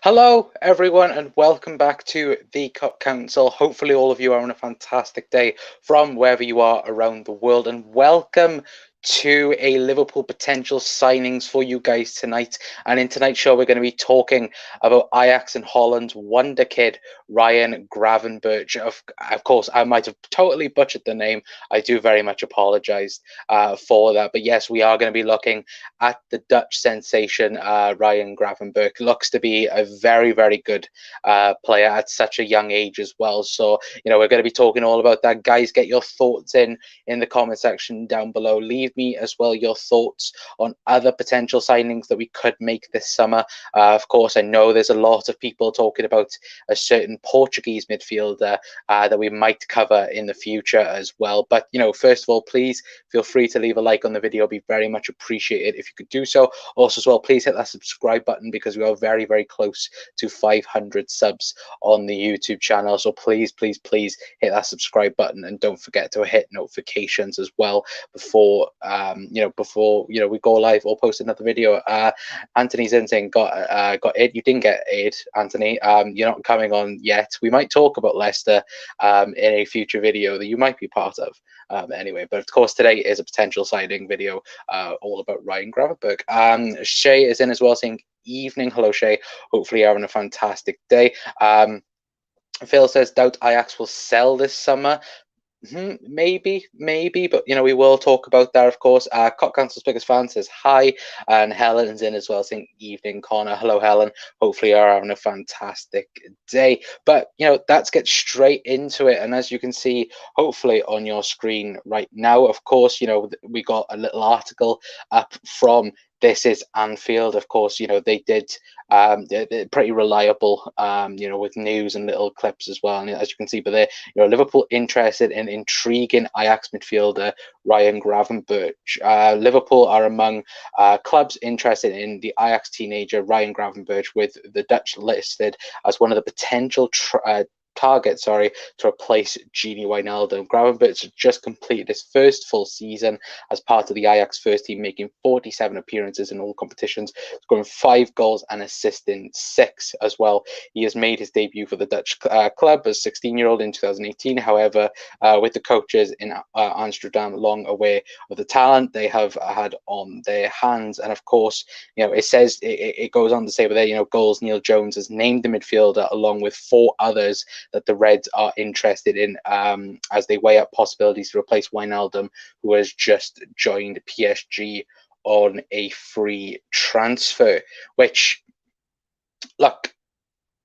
Hello, everyone, and welcome back to the Cup Council. Hopefully, all of you are on a fantastic day from wherever you are around the world, and welcome to a Liverpool potential signings for you guys tonight. And in tonight's show, we're going to be talking about Ajax and Holland's wonder kid, Ryan Gravenberch. Of course, I might have totally butchered the name. I do very much apologise for that. But yes, we are going to be looking at the Dutch sensation, Ryan Gravenberch. Looks to be a very, very good player at such a young age as well. So, we're going to be talking all about that. Guys, get your thoughts in the comment section down below. Leave me as well your thoughts on other potential signings that we could make this summer. Of course, I know there's a lot of people talking about a certain Portuguese midfielder that we might cover in the future as well. But, first of all, please feel free to leave a like on the video. It'd be very much appreciated if you could do so. Also, as well, please hit that subscribe button because we are very, very close to 500 subs on the YouTube channel. So please, please, please hit that subscribe button and don't forget to hit notifications as well before we go live or post another video. Anthony's in saying got it. You didn't get it, Anthony. You're not coming on yet. We might talk about Leicester in a future video that you might be part of. Anyway, but of course today is a potential signing video all about Ryan Gravenberch. Shay is in as well saying evening. Hello, Shay. Hopefully you're having a fantastic day. Phil says doubt Ajax will sell this summer. Maybe, but we will talk about that, of course. Cop Council's biggest fan says hi, and Helen's in as well saying evening, Connor. Hello, Helen. Hopefully you're having a fantastic day. But let's get straight into it. And as you can see, hopefully on your screen right now, of course, we got a little article up from This Is Anfield. Of course, they did they're pretty reliable, with news and little clips as well. And as you can see, but they're Liverpool interested in intriguing Ajax midfielder Ryan Gravenberch. Liverpool are among clubs interested in the Ajax teenager Ryan Gravenberch, with the Dutch listed as one of the potential target, to replace Gini Wijnaldum. Gravenberch just completed his first full season as part of the Ajax first team, making 47 appearances in all competitions, scoring 5 goals and assisting 6 as well. He has made his debut for the Dutch club as 16-year-old in 2018. However, with the coaches in Amsterdam long aware of the talent they have had on their hands. And of course, it says, it goes on to say, but there, Goals Neil Jones has named the midfielder along with 4 others that the Reds are interested in as they weigh up possibilities to replace Wijnaldum, who has just joined PSG on a free transfer. Which, look,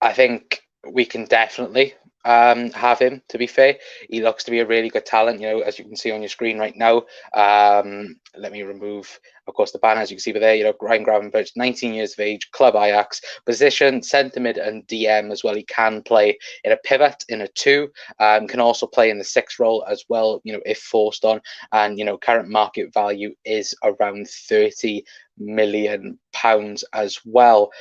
I think we can definitely have him. To be fair, he looks to be a really good talent, as you can see on your screen right now. Let me remove, of course, the banner. As you can see over there, Ryan Gravenberch, 19 years of age, club Ajax, position centre mid and DM as well. He can play in a pivot, in a 2, can also play in the 6 role as well, if forced on. And current market value is around £30 million as well.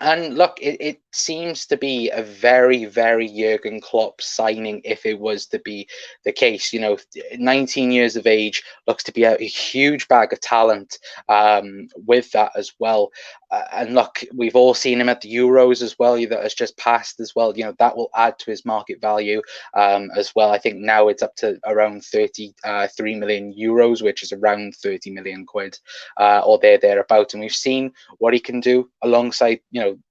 And look, it seems to be a very, very Jurgen Klopp signing if it was to be the case. 19 years of age, looks to be a huge bag of talent with that as well. And look, we've all seen him at the Euros as well, that has just passed as well. That will add to his market value as well. I think now it's up to around 33 million euros, which is around 30 million quid or thereabouts. And we've seen what he can do alongside,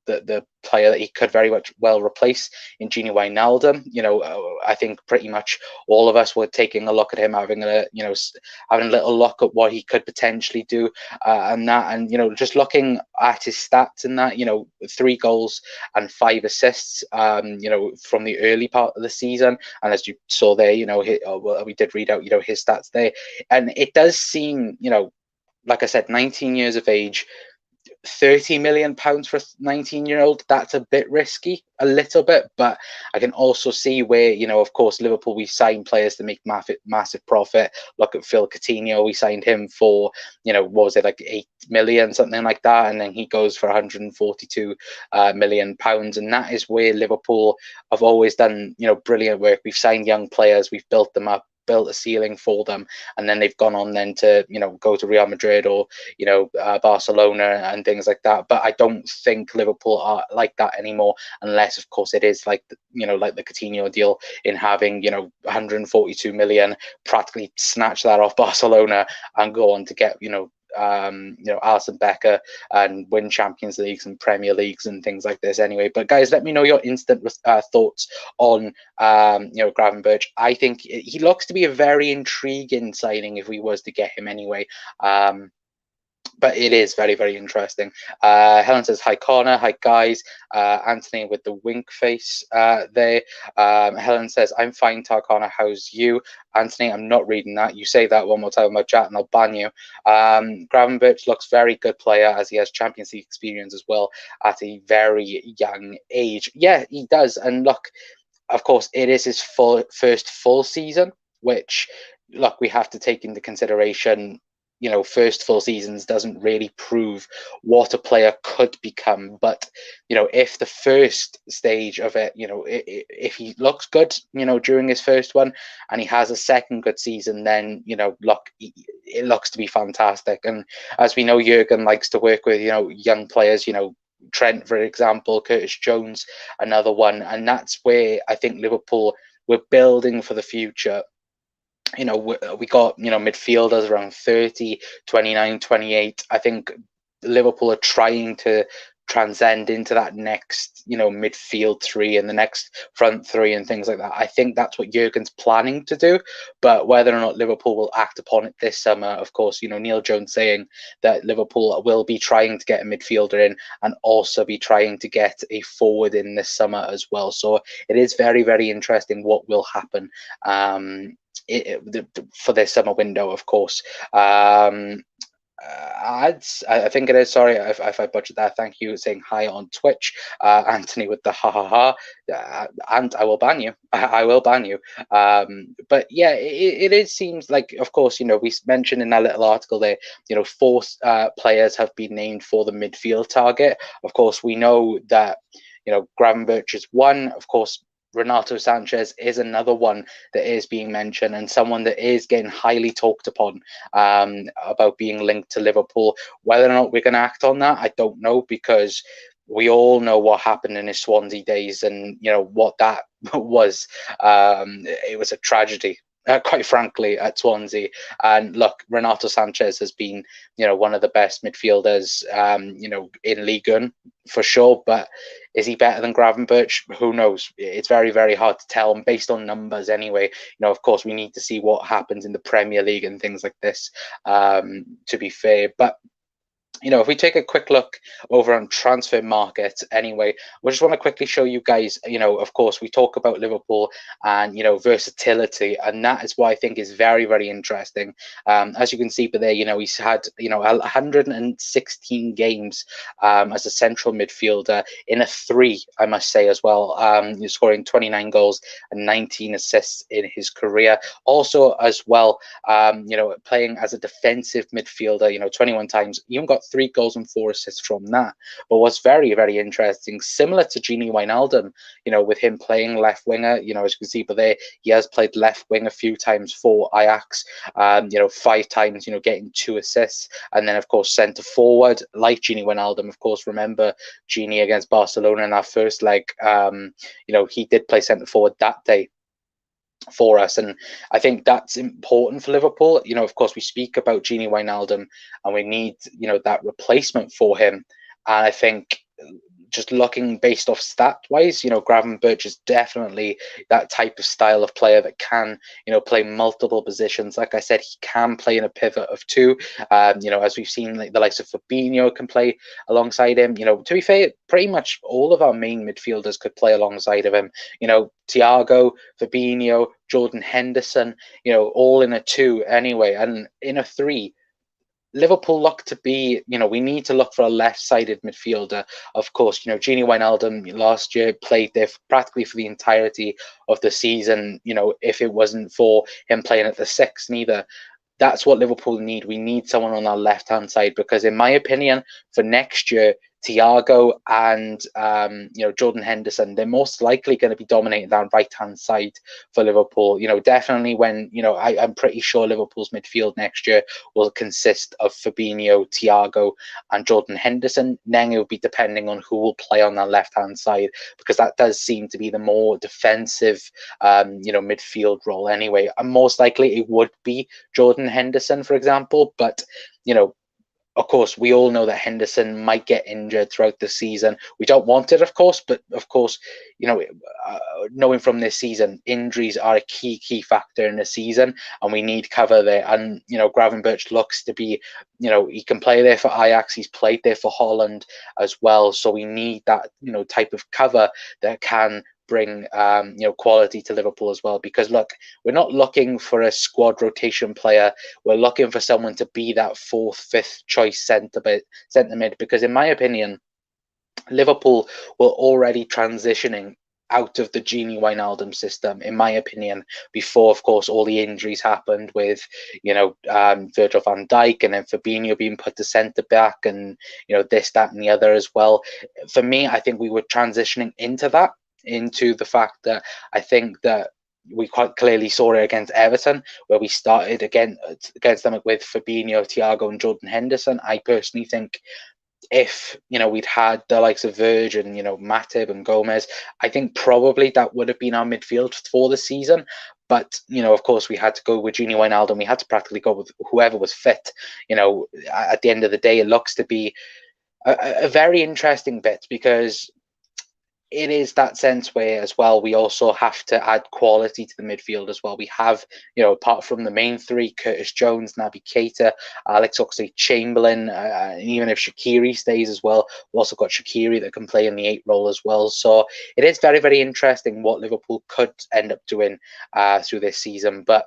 the player that he could very much well replace in Gini Wijnaldum. I think pretty much all of us were taking a look at him, having a little look at what he could potentially do, and just looking at his stats and that, 3 goals and 5 assists, from the early part of the season. And as you saw there, we did read out, his stats there, and it does seem, like I said, 19 years of age, £30 million for a 19-year-old, that's a bit risky, a little bit. But I can also see where, of course, Liverpool, we signed players to make massive profit. Look at Phil Coutinho, we signed him for, what was it, like 8 million, something like that, and then he goes for 142 million pounds. And that is where Liverpool have always done, brilliant work. We've signed young players, we've built them up, built a ceiling for them, and then they've gone on then to, you know, go to Real Madrid or, you know, Barcelona and things like that. But I don't think Liverpool are like that anymore, unless of course it is like, you know, like the Coutinho deal, in having, you know, 142 million, practically snatch that off Barcelona and go on to get, you know, Alisson Becker and win Champions Leagues and Premier Leagues and things like this anyway. But guys, let me know your instant thoughts on, you know, Gravenberch. I think he looks to be a very intriguing signing if we was to get him anyway. But it is very, very interesting. Helen says, hi, Connor. Hi, guys. Anthony with the wink face there. Helen says, I'm fine, Connor. How's you? Anthony, I'm not reading that. You say that one more time in my chat and I'll ban you. Gravenberch looks very good player, as he has Champions League experience as well at a very young age. Yeah, he does. And look, of course, it is his first full season, which, look, we have to take into consideration. You know, first full seasons doesn't really prove what a player could become. But, you know, if the first stage of it, you know, if he looks good, you know, during his first one, and he has a second good season, then, you know, look, it looks to be fantastic. And as we know, Jurgen likes to work with, you know, young players, you know, Trent, for example, Curtis Jones, another one. And that's where I think Liverpool, we're building for the future. You know, we got, you know, midfielders around 30, 29, 28. I think Liverpool are trying to transcend into that next, you know, midfield three and the next front three and things like that. I think that's what Jurgen's planning to do. But whether or not Liverpool will act upon it this summer, of course, you know, Neil Jones saying that Liverpool will be trying to get a midfielder in and also be trying to get a forward in this summer as well. So it is very, very interesting what will happen for this summer window, of course. Ads, I think it is. Sorry if I butchered that. Thank you. Saying hi on Twitch, Anthony with the ha ha ha, and I will ban you. I will ban you. But yeah, it seems like, of course, you know, we mentioned in that little article there, you know, 4 players have been named for the midfield target. Of course, we know that, you know, Gravenberch is one. Of course, Renato Sanchez is another one that is being mentioned, and someone that is getting highly talked upon about being linked to Liverpool. Whether or not we're going to act on that, I don't know, because we all know what happened in his Swansea days, and you know what that was. It was a tragedy. Quite frankly, at Swansea. And look, Renato Sanchez has been, you know, one of the best midfielders, you know, in Ligue 1 for sure. But is he better than Gravenberch? Who knows? It's very, very hard to tell. And based on numbers anyway, you know, of course, we need to see what happens in the Premier League and things like this, to be fair. But you know, if we take a quick look over on transfer market anyway, we just want to quickly show you guys, you know, of course, we talk about Liverpool and, you know, versatility, and that is what I think is very, very interesting. As you can see, but there, you know, he's had, you know, 116 games as a central midfielder in a 3, I must say, as well. He's scoring 29 goals and 19 assists in his career. Also, as well, you know, playing as a defensive midfielder, you know, 21 times, even got 3 goals and 4 assists from that. But what's very, very interesting, similar to Gini Wijnaldum, you know, with him playing left winger, you know, as you can see, but there, he has played left wing a few times for Ajax, you know, 5 times, you know, getting 2 assists. And then, of course, centre forward, like Gini Wijnaldum. Of course, remember Gini against Barcelona in that first leg, you know, he did play centre forward that day for us, and I think that's important for Liverpool. You know, of course, we speak about Gini Wijnaldum and we need, you know, that replacement for him. And I think just looking based off stat wise, you know, Gravenberch is definitely that type of style of player that can, you know, play multiple positions. Like I said, he can play in a pivot of 2. You know, as we've seen, like the likes of Fabinho can play alongside him. You know, to be fair, pretty much all of our main midfielders could play alongside of him. You know, Thiago, Fabinho, Jordan Henderson, you know, all in a 2 anyway, and in a 3. Liverpool look to be, you know, we need to look for a left-sided midfielder. Of course, you know, Gini Wijnaldum last year played there practically for the entirety of the season, you know, if it wasn't for him playing at the 6 neither. That's what Liverpool need. We need someone on our left-hand side, because in my opinion, for next year, Thiago and Jordan Henderson, they're most likely going to be dominating that right-hand side for Liverpool. Definitely when, I'm pretty sure Liverpool's midfield next year will consist of Fabinho, Thiago, and Jordan Henderson. Then it will be depending on who will play on that left-hand side, because that does seem to be the more defensive, midfield role anyway. And most likely it would be Jordan Henderson, for example, but of course, we all know that Henderson might get injured throughout the season. We don't want it, of course, but of course, knowing from this season, injuries are a key factor in the season, and we need cover there. And Gravenberch looks to be, he can play there for Ajax. He's played there for Holland as well, so we need that type of cover that can bring quality to Liverpool as well. Because look, we're not looking for a squad rotation player. We're looking for someone to be that fourth, fifth choice centre mid. Because in my opinion, Liverpool were already transitioning out of the Gini Wijnaldum system, in my opinion, before, of course, all the injuries happened with, Virgil van Dijk and then Fabinho being put to centre back and, this, that, and the other as well. For me, I think we were transitioning into the fact that I think that we quite clearly saw it against Everton, where we started against them with Fabinho, Thiago, and Jordan Henderson. I personally think if we'd had the likes of Virgin, Matip and Gomez, I think probably that would have been our midfield for the season. But of course, we had to go with Gini Wijnaldum. We had to practically go with whoever was fit. At the end of the day, it looks to be a very interesting bit, because it is that sense where as well we also have to add quality to the midfield as well. We have, apart from the main three, Curtis Jones, Naby Keita, Alex Oxlade-Chamberlain, and even if Shaqiri stays as well, we've also got Shaqiri that can play in the 8 role as well. So it is very, very interesting what Liverpool could end up doing through this season. But,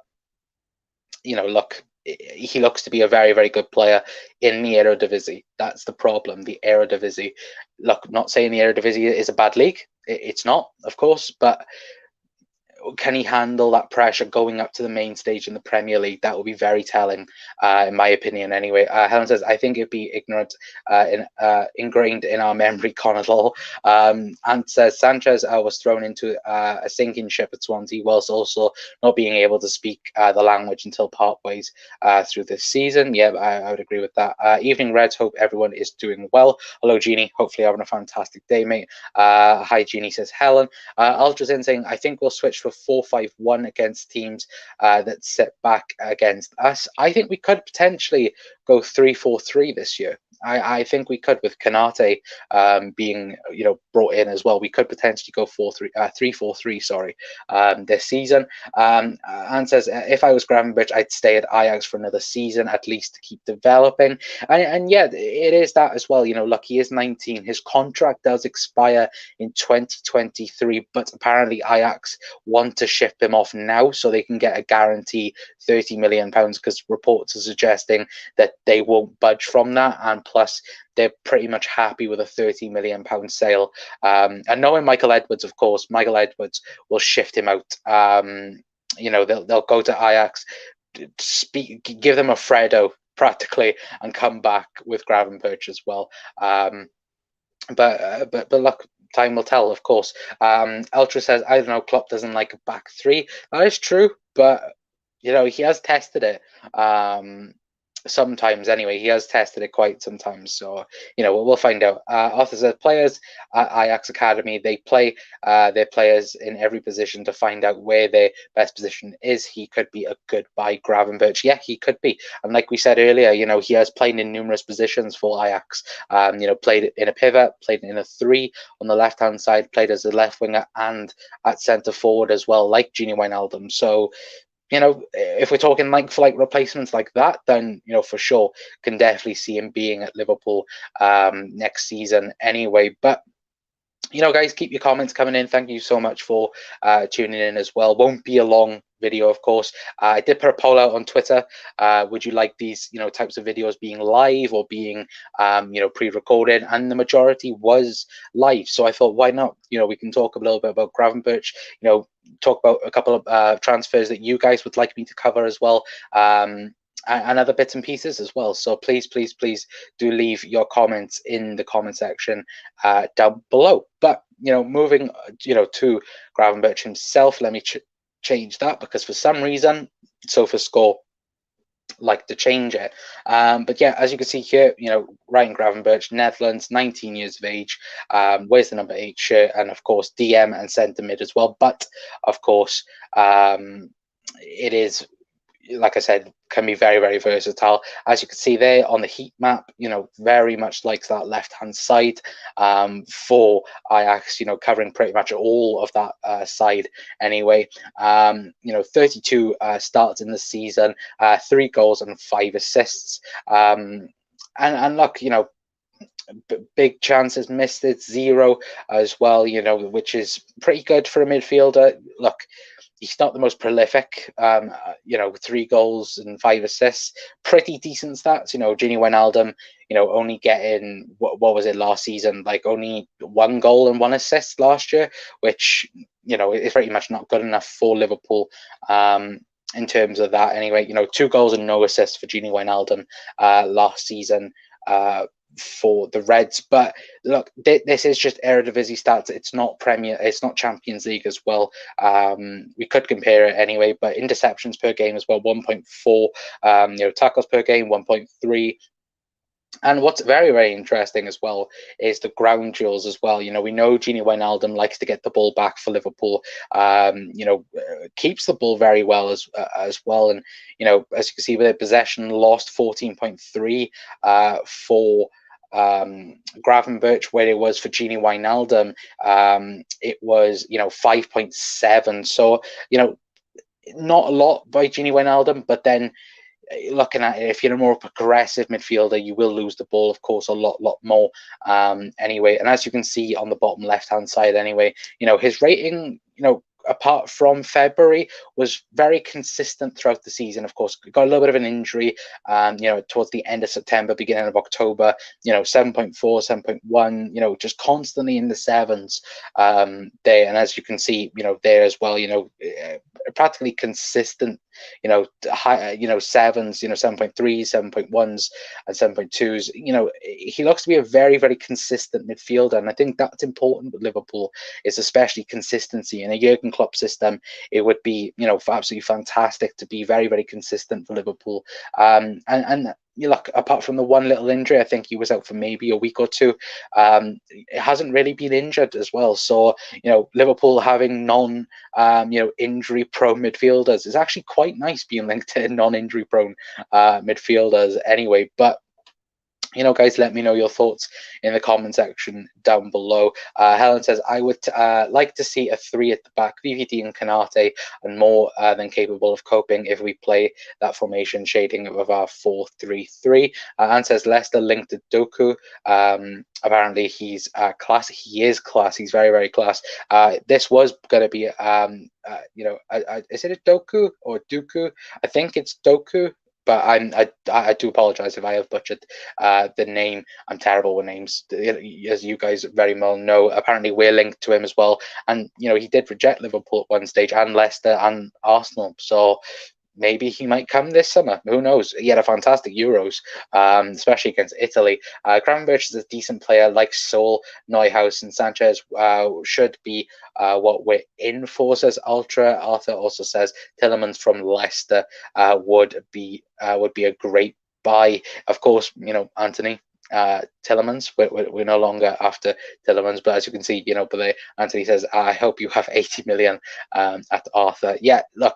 look, he looks to be a very, very good player in the Eredivisie. That's the problem, the Eredivisie. Look, not saying the Eredivisie is a bad league. It's not, of course, but can he handle that pressure going up to the main stage in the Premier League? That will be very telling, in my opinion, anyway. Helen says, I think it'd be ignorant, ingrained in our memory, Conor Law. And says, Sanchez was thrown into a sinking ship at Swansea, whilst also not being able to speak the language until part ways through this season. Yeah, I would agree with that. Evening Reds, hope everyone is doing well. Hello, Jeannie. Hopefully having a fantastic day, mate. Hi, Jeannie, says Helen. Ultra's in saying, I think we'll switch for 4-5-1 against teams that sit back against us. I think we could potentially go 3-4-3 this year. I think we could, with Kanate being brought in as well. We could potentially go 3-4-3. Sorry, this season. And says, if I was Gravenberch, I'd stay at Ajax for another season at least to keep developing. And yeah, it is that as well. Look, he is 19. His contract does expire in 2023, but apparently Ajax want to ship him off now so they can get a guarantee £30 million, because reports are suggesting that they won't budge from that, and plus they're pretty much happy with a £30 million sale. And knowing Michael Edwards, of course, Michael Edwards will shift him out. They'll go to Ajax, give them a Fredo practically, and come back with Gravenberch as well. But look, time will tell, of course. Ultra says, I don't know, Klopp doesn't like a back three. That is true, but he has tested it sometimes anyway. He has tested it quite sometimes, so we'll find out. Arthur says, players at Ajax Academy, they play their players in every position to find out where their best position is. He could be a good buy, Gravenberch. Yeah, he could be, and like we said earlier, he has played in numerous positions for Ajax. Played in a pivot, played in a 3 on the left hand side, played as a left winger and at centre forward as well, like Gini Wijnaldum. So if we're talking like for like replacements like that, then for sure can definitely see him being at Liverpool next season anyway. But guys, keep your comments coming in. Thank you so much for tuning in as well. Won't be a long video, of course. I did put a poll out on Twitter. Would you like these types of videos being live or being pre-recorded? And the majority was live, so I thought, why not? We can talk a little bit about Gravenberch, talk about a couple of transfers that you guys would like me to cover as well. and other bits and pieces as well. So please, please, please do leave your comments in the comment section down below. But moving to Gravenberch himself, let me change that, because for some reason SofaScore like to change it. But yeah, as you can see here, Ryan Gravenberch, Netherlands, 19 years of age, wears the number 8 shirt, and of course DM and centre mid as well. But of course, it is, like I said, can be very, very versatile. As you can see there on the heat map, very much likes that left-hand side for Ajax, covering pretty much all of that side anyway. 32 starts in the season, 3 goals and 5 assists. And look, big chances missed, it's 0 as well, which is pretty good for a midfielder. Look, he's not the most prolific, 3 goals and 5 assists, pretty decent stats. Gini Wijnaldum, only getting, what was it last season, like only 1 goal and 1 assist last year, which, is pretty much not good enough for Liverpool. In terms of that anyway, 2 goals and no assists for Gini Wijnaldum last season for the Reds. But look, this is just Eredivisie stats. It's not Premier, it's not Champions League as well. We could compare it anyway, but interceptions per game as well, 1.4. Tackles per game, 1.3. And what's very, very interesting as well is the ground duels as well. We know Gini Wijnaldum likes to get the ball back for Liverpool. Keeps the ball very well as well. And as you can see with their possession, lost 14.3 for Gravenberch, where it was for Gini Wijnaldum, it was 5.7. So not a lot by Gini Wijnaldum, but then looking at it, if you're a more progressive midfielder, you will lose the ball, of course, a lot more anyway. And as you can see on the bottom left hand side anyway, his rating, apart from February, was very consistent throughout the season. Of course, got a little bit of an injury, towards the end of September, beginning of October, 7.4, 7.1, just constantly in the 7s there. And as you can see, there as well, practically consistent, high, 7s, 7.3, 7.1s, and 7.2s. He looks to be a very, very consistent midfielder, and I think that's important with Liverpool, is especially consistency. In a Jurgen Klopp system, it would be, absolutely fantastic to be very, very consistent for Liverpool. And you look, apart from the one little injury, I think he was out for maybe a week or two. It hasn't really been injured as well. So, Liverpool having injury prone midfielders is actually quite nice, being linked to non-injury prone midfielders anyway. But guys, let me know your thoughts in the comment section down below. Helen says, I would like to see a 3 at the back, VVD and Kanate, and more than capable of coping if we play that formation shading of our 4-3-3. Anne says, Leicester linked to Doku. Apparently he's class. He is class. He's very, very class. This was going to be, is it a Doku or Dooku? I think it's Doku. But I do apologize if I have butchered the name. I'm terrible with names, as you guys very well know. Apparently, we're linked to him as well, and he did reject Liverpool at one stage, and Leicester and Arsenal. So maybe he might come this summer. Who knows? He had a fantastic Euros, especially against Italy. Gravenberch is a decent player, like Saul, Neuhaus, and Sanchez should be what we're in for, says Ultra. Arthur also says Tielemans from Leicester would be a great buy. Of course, Anthony. Tielemans, we're no longer after Tielemans, but as you can see, but Anthony says, I hope you have 80 million at Arthur. Yeah, look,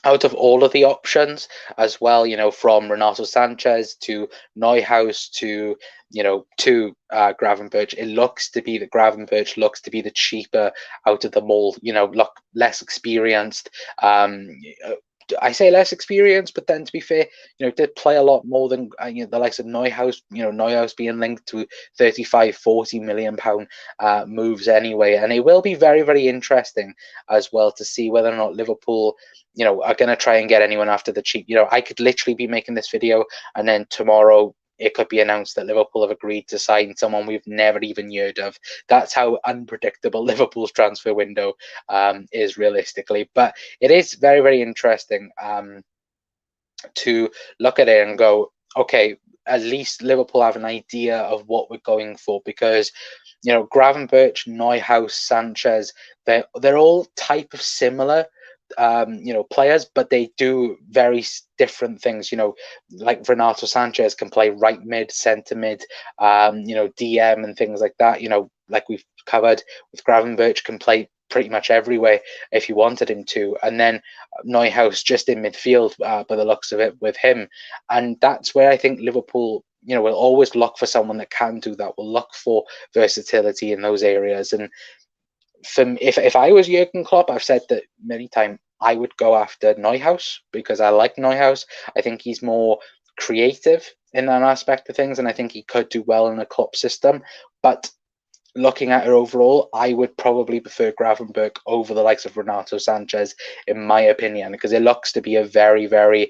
out of all of the options as well, from Renato Sanchez to Neuhaus to Gravenberch, it looks to be that Gravenberch looks to be the cheaper out of them all. Look, less experienced. I say less experienced, but then to be fair, did play a lot more than the likes of Neuhaus. Neuhaus being linked to 35-40 million pound moves anyway, and it will be very, very interesting as well to see whether or not Liverpool are going to try and get anyone after the cheap. I could literally be making this video, and then tomorrow it could be announced that Liverpool have agreed to sign someone we've never even heard of. That's how unpredictable Liverpool's transfer window is realistically. But it is very, very interesting. to look at it and go, okay, at least Liverpool have an idea of what we're going for, because Gravenberch, Neuhaus, Sanchez, they're all type of similar players, but they do very different things. Like Renato Sanchez can play right mid, centre mid, DM and things like that. Like we've covered with Gravenberch, can play pretty much everywhere if you wanted him to, and then Neuhaus just in midfield by the looks of it with him, and that's where I think Liverpool will always look for someone that can do that. Will look for versatility in those areas. And if I was Jurgen Klopp, I've said that many times, I would go after Neuhaus, because I like Neuhaus. I think he's more creative in that aspect of things, and I think he could do well in a Klopp system. But looking at it overall, I would probably prefer Gravenberch over the likes of Renato Sanchez, in my opinion, because it looks to be a very, very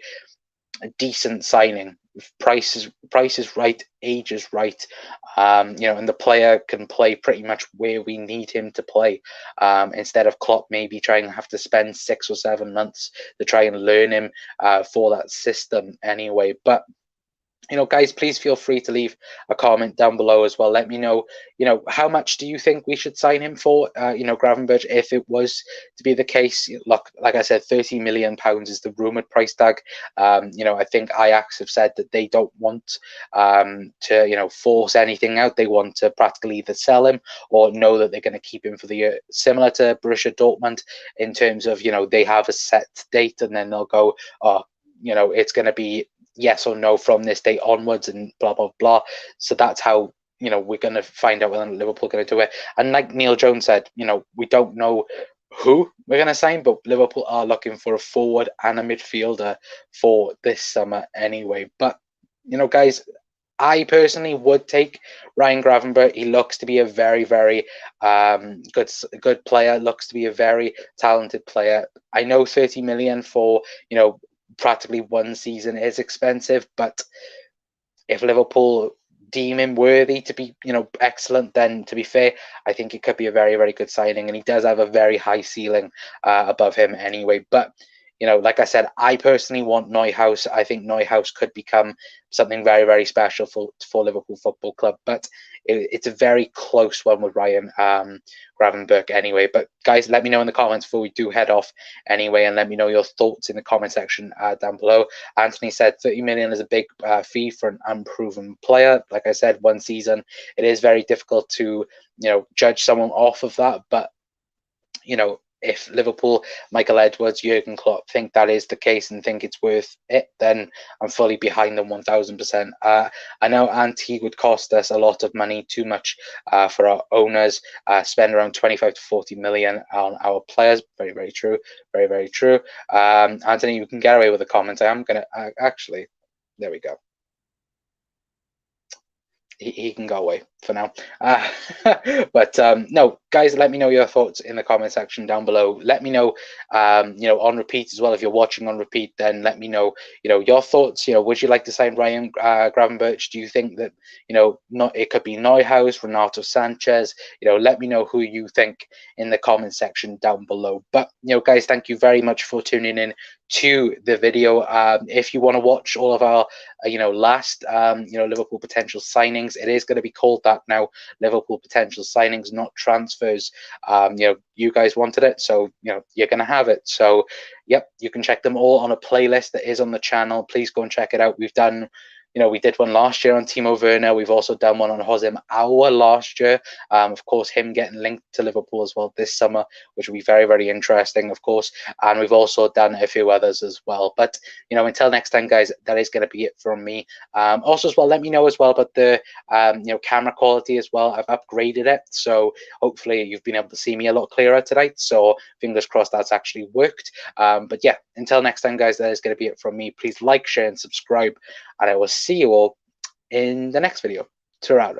decent signing. Price is right, age is right, and the player can play pretty much where we need him to play, instead of Klopp maybe trying to have to spend 6 or 7 months to try and learn him for that system anyway. But guys, please feel free to leave a comment down below as well. Let me know, how much do you think we should sign him for? Gravenberch, if it was to be the case, look, like I said, £30 million is the rumored price tag. I think Ajax have said that they don't want to, force anything out. They want to practically either sell him or know that they're going to keep him for the year, similar to Borussia Dortmund, in terms of, they have a set date and then they'll go, oh, it's going to be yes or no from this date onwards and blah blah blah. So that's how we're going to find out whether Liverpool are going to do it. And like Neil Jones said, we don't know who we're going to sign, but Liverpool are looking for a forward and a midfielder for this summer anyway. But guys, I personally would take Ryan Gravenberch. He looks to be a very, very good player. Looks to be a very talented player. I know 30 million for practically one season is expensive, but if Liverpool deem him worthy to be excellent, then to be fair, I think it could be a very, very good signing, and he does have a very high ceiling above him anyway. But like I said, I personally want Neuhaus. I think Neuhaus could become something very, very special for Liverpool Football Club, but it's a very close one with Ryan Gravenberch anyway. But guys, let me know in the comments before we do head off anyway, and let me know your thoughts in the comment section down below. Anthony said 30 million is a big fee for an unproven player. Like I said, one season, it is very difficult to judge someone off of that, but if Liverpool, Michael Edwards, Jurgen Klopp think that is the case and think it's worth it, then I'm fully behind them 1000%. I know Ante would cost us a lot of money, too much for our owners, spend around 25 to 40 million on our players. Very, very true. Very, very true. Anthony, you can get away with the comments. I am going to actually, there we go. He can go away for now. But no, guys, let me know your thoughts in the comment section down below. Let me know, on repeat as well. If you're watching on repeat, then let me know, your thoughts. Would you like to sign Ryan Gravenberch? Do you think that, not it could be Neuhaus, Renato Sanchez? Let me know who you think in the comment section down below. But guys, thank you very much for tuning in to the video. If you want to watch all of our last Liverpool potential signings, it is going to be called that now, Liverpool potential signings, not transfers. You guys wanted it, so you're going to have it. So yep, you can check them all on a playlist that is on the channel. Please go and check it out. We've done we did one last year on Timo Werner. We've also done one on Jose Aouar last year. Of course, him getting linked to Liverpool as well this summer, which will be very, very interesting, of course. And we've also done a few others as well. But, until next time, guys, that is going to be it from me. Also, as well, let me know as well about the, camera quality as well. I've upgraded it. So hopefully you've been able to see me a lot clearer tonight. So fingers crossed that's actually worked. But yeah, until next time, guys, that is going to be it from me. Please like, share, and subscribe. And I will see you all in the next video. Ta-ra.